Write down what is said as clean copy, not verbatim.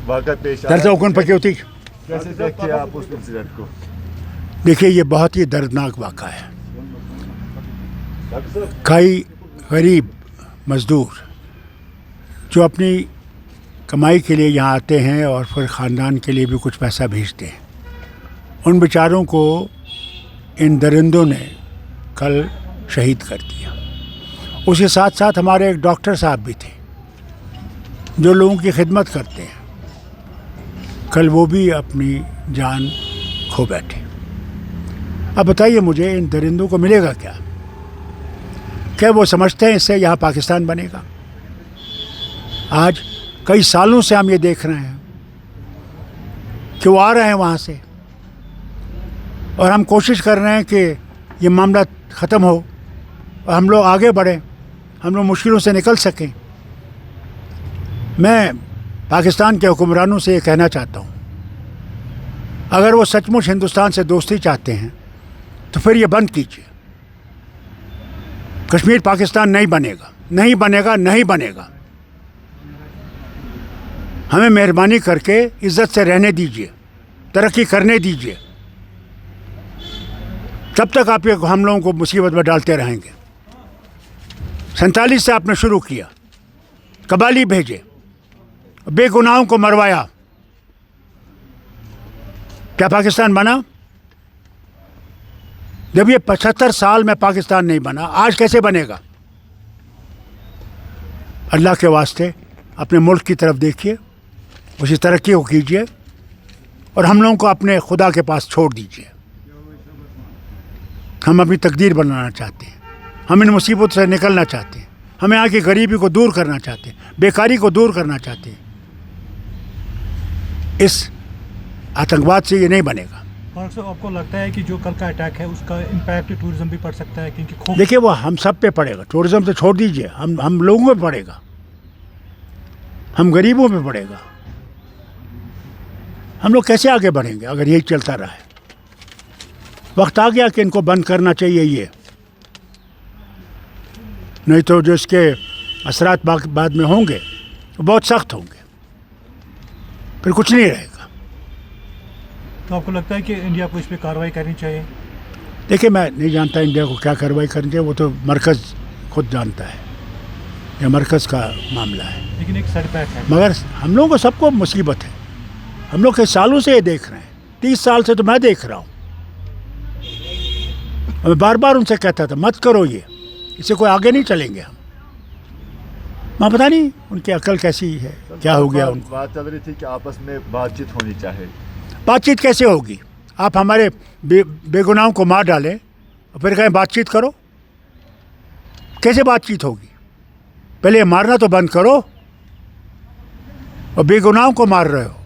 वाक़ा पेश दरअसल आया। ओकन पक्योती कैसे देखते हैं आप उस इंसिडेंट को? देखिए, ये बहुत ही दर्दनाक वाक़ा है। कई गरीब मज़दूर जो अपनी कमाई के लिए यहाँ आते हैं और फिर ख़ानदान के लिए भी कुछ पैसा भेजते हैं, उन बेचारों को इन दरिंदों ने कल शहीद कर दिया। उसके साथ साथ हमारे एक डॉक्टर साहब भी थे जो लोगों की खिदमत करते हैं, कल वो भी अपनी जान खो बैठे। अब बताइए मुझे, इन दरिंदों को मिलेगा क्या? क्या वो समझते हैं इससे यहाँ पाकिस्तान बनेगा? आज कई सालों से हम ये देख रहे हैं कि वो आ रहे हैं वहाँ से, और हम कोशिश कर रहे हैं कि ये मामला ख़त्म हो और हम लोग आगे बढ़ें, हम लोग मुश्किलों से निकल सकें। मैं पाकिस्तान के हुक्मरानों से ये कहना चाहता हूँ, अगर वो सचमुच हिंदुस्तान से दोस्ती चाहते हैं तो फिर ये बंद कीजिए। कश्मीर पाकिस्तान नहीं बनेगा, नहीं बनेगा, नहीं बनेगा। हमें मेहरबानी करके इज़्ज़त से रहने दीजिए, तरक्की करने दीजिए। तब तक आप ये हम लोगों को मुसीबत में डालते रहेंगे। 47 से आपने शुरू किया, कबाली भेजे, बेगुनाहों को मरवाया। क्या पाकिस्तान बना? जब ये 75 साल में पाकिस्तान नहीं बना, आज कैसे बनेगा? अल्लाह के वास्ते अपने मुल्क की तरफ देखिए, उसी तरक्की को कीजिए और हम लोगों को अपने खुदा के पास छोड़ दीजिए। हम अपनी तकदीर बनाना चाहते हैं, हम इन मुसीबत से निकलना चाहते हैं, हमें यहाँ की गरीबी को दूर करना चाहते हैं, बेकारी को दूर करना चाहते हैं। इस आतंकवाद से ये नहीं बनेगा। फारूक साहब, आपको लगता है कि जो कल का अटैक है उसका इम्पैक्ट टूरिज्म भी पड़ सकता है? क्योंकि देखिए, वो हम सब पे पड़ेगा। टूरिज्म तो छोड़ दीजिए, हम लोगों पे पड़ेगा, हम गरीबों पे पड़ेगा। हम लोग कैसे आगे बढ़ेंगे अगर यही चलता रहा है? वक्त आ गया कि इनको बंद करना चाहिए ये, नहीं तो जो इसके असरात बाद में होंगे वो बहुत सख्त होंगे, फिर कुछ नहीं रहेगा। तो आपको लगता है कि इंडिया को इस पर कार्रवाई करनी चाहिए? देखिए, मैं नहीं जानता इंडिया को क्या कार्रवाई करनी चाहिए, वो तो मरकज़ खुद जानता है, ये मरकज़ का मामला है। लेकिन एक सेटबैक है। मगर हम लोगों को सबको मुसीबत है। हम लोग कई सालों से ये देख रहे हैं, 30 साल से तो मैं देख रहा हूँ। मैं बार बार उनसे कहता था मत करो ये, इससे कोई आगे नहीं चलेंगे हम। मैं पता नहीं उनकी अकल कैसी है, क्या हो गया उनको। बात चल रही थी कि आपस में बातचीत होनी चाहिए। बातचीत कैसे होगी? आप हमारे बेगुनाहों को मार डालें और फिर कहें बातचीत करो? कैसे बातचीत होगी? पहले मारना तो बंद करो, और बेगुनाहों को मार रहे हो।